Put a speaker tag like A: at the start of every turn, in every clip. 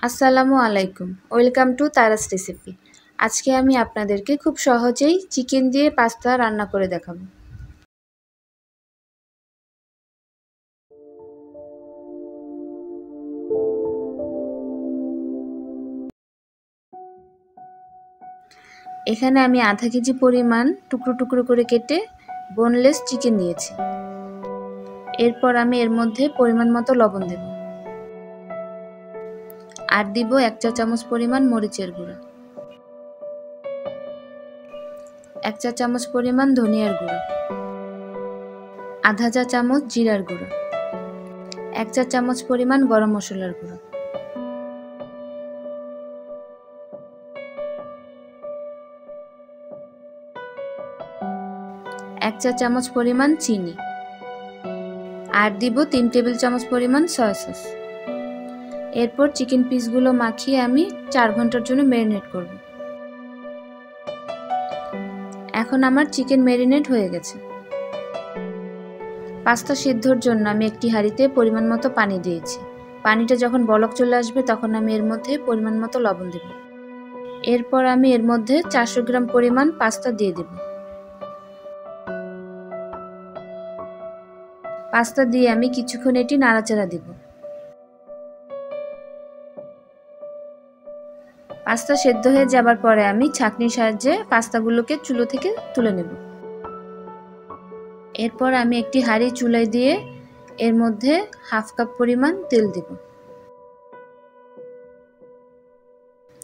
A: আসসালামু আলাইকুম, welcome to Tarash recipe. আজকে আমি আপনাদেরকে খুব সহজেই চিকেন দিয়ে পাস্তা রান্না করে দেখাবো। এখানে আমি আধা কেজি পরিমাণ টুকরো টুকরো করে কেটে বোনলেস চিকেন নিয়েছি। এরপর আমি এর মধ্যে পরিমাণ মতো লবণ দেব, আর দিব 1 চা চামচ পরিমাণ মরিচের গুঁড়া, 1 চা চামচ পরিমাণ ধনিয়ার গুঁড়া, আধা চা চামচ জিরার গুঁড়া, 1 চা চামচ পরিমাণ গরম মশলার গুঁড়া, 1 চা চামচ পরিমাণ চিনি, আর দিব 3 টেবিল চামচ পরিমাণ সয়া সস। এরপর চিকেন পিসগুলো মাখিয়ে আমি 4 ঘন্টার জন্য ম্যারিনেট করব। এখন আমার চিকেন ম্যারিনেট হয়ে গেছে। পাস্তা সিদ্ধর জন্য আমি একটি হাঁড়িতে পরিমাণ মতো পানি দিয়েছি। পানিটা যখন বলক চলে আসবে তখন আমি এর মধ্যে পরিমাণ মতো লবণ দেব। এরপর আমি এর মধ্যে 400 গ্রাম পরিমাণ পাস্তা দিয়ে দেব। পাস্তা দিয়ে আমি কিছুক্ষণ এটি নাড়াচাড়া দেব। পাস্তা সেদ্ধ হয়ে যাবার পরে আমি ছাঁকনির সাহায্যে পাস্তাগুলোকে চুলো থেকে তুলে নেব। এরপর আমি একটি হাঁড়ি চুলায় দিয়ে এর মধ্যে হাফ কাপ পরিমাণ তেল দেব।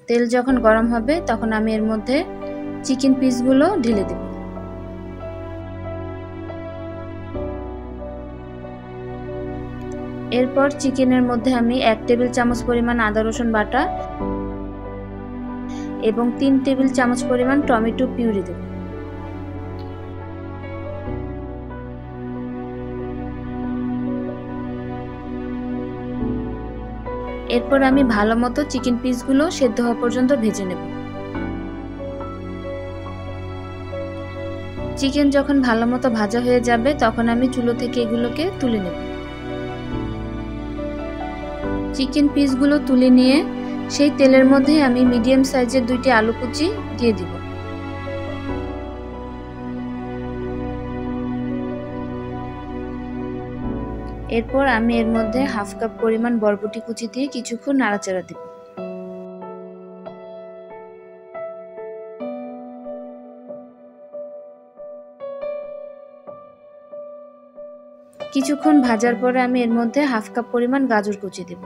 A: তেল যখন গরম হবে তখন আমি এর মধ্যে চিকেন পিসগুলো ঢেলে দেব। এরপর চিকেনের মধ্যে আমি 1 টেবিল চামচ পরিমাণ আদা রসুন বাটা এবং 3 টেবিল চামচ পরিমাণ টমেটো পিউরি দেব। এরপর আমি ভালোমতো চিকেন পিসগুলো সেদ্ধ হওয়া পর্যন্ত ভেজে নেব। চিকেন যখন ভালোমতো ভাজা হয়ে যাবে তখন আমি চুলো থেকে এগুলোকে তুলে নেব। চিকেন পিসগুলো তুলে নিয়ে সেই তেলের মধ্যে আমি মিডিয়াম সাইজের 2টি আলু কুচি দিয়ে দিব। এরপর আমি এর মধ্যে হাফ কাপ পরিমাণ বরবটি কুচি দিয়ে কিছুক্ষণ নাড়াচাড়া দেব। কিছুক্ষণ ভাজার পরে আমি এর মধ্যে হাফ কাপ পরিমাণ গাজর কুচি দেব।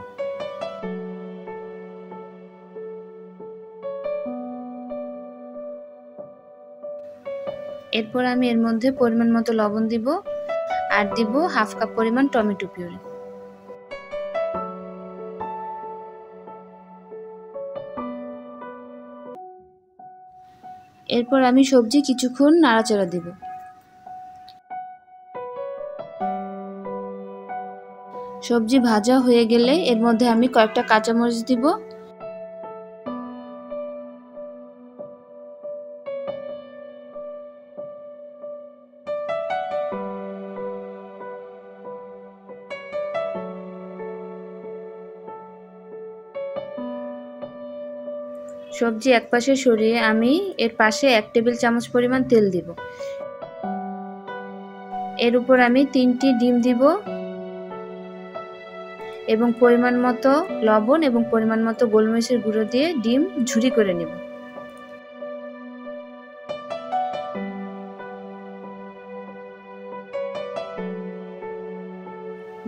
A: এরপর আমি এর মধ্যে পরিমাণ মতো লবণ দিব, আর দিব হাফ কাপ পরিমাণ টমেটো পিউরি। এরপর আমি সবজি কিছুক্ষণ নাড়াচাড়া দেব। সবজি ভাজা হয়ে গেলে এর মধ্যে আমি কয়েকটা কাঁচামরিচ দিব। সবজি একপাশে সরিয়ে আমি এর পাশে 1 টেবিল চামচ পরিমাণ তেল দিব। এর উপর আমি 3টি ডিম দিব এবং পরিমাণ মতো লবণ এবং পরিমাণ মতো গোলমরিচের গুঁড়ো দিয়ে ডিম ঝুরি করে নেব।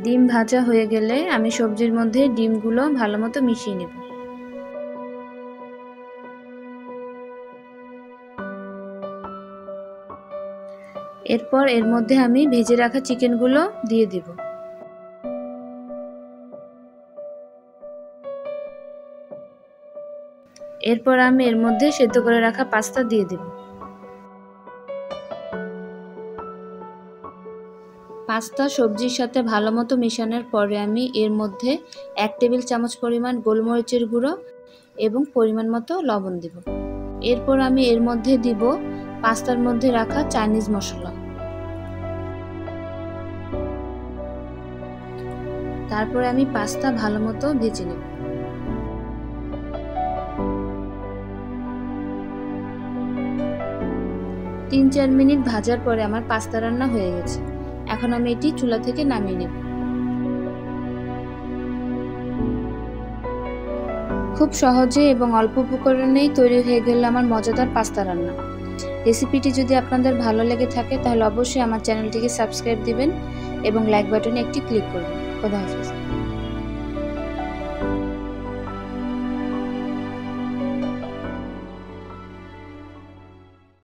A: ডিম ভাজা হয়ে গেলে আমি সবজির মধ্যে ডিমগুলো ভালোমতো মিশিয়ে নেব। এরপর এর মধ্যে আমি ভেজে রাখা চিকেনগুলো দিয়ে দিব। এরপর আমি এর মধ্যে সেদ্ধ করে রাখা পাস্তা দিয়ে দেব। পাস্তা সবজির সাথে ভালোমতো মেশানোর পরে আমি এর মধ্যে 1 টেবিল চামচ পরিমাণ গোলমরিচের গুঁড়ো এবং পরিমাণ মতো লবণ দেব। এরপর আমি এর মধ্যে দিব পাস্তার মধ্যে রাখা চাইনিজ মশলা। তারপরে আমি পাস্তা ভালোমতো ভেজে নেব। 3-4 মিনিট ভাজার পরে আমার পাস্তা রান্না হয়ে গেছে। এখন আমি এটি চুলা থেকে নামিয়ে নেব। খুব সহজে এবং অল্প উপকরণেই তৈরি হয়ে গেল আমার মজাদার পাস্তা রান্না। রেসিপিটি যদি আপনাদের ভালো লেগে থাকে তাহলে অবশ্যই আমার চ্যানেলটিকে সাবস্ক্রাইব দিবেন এবং লাইক বাটনে একটি ক্লিক করবেন। খোদা হাফেজ।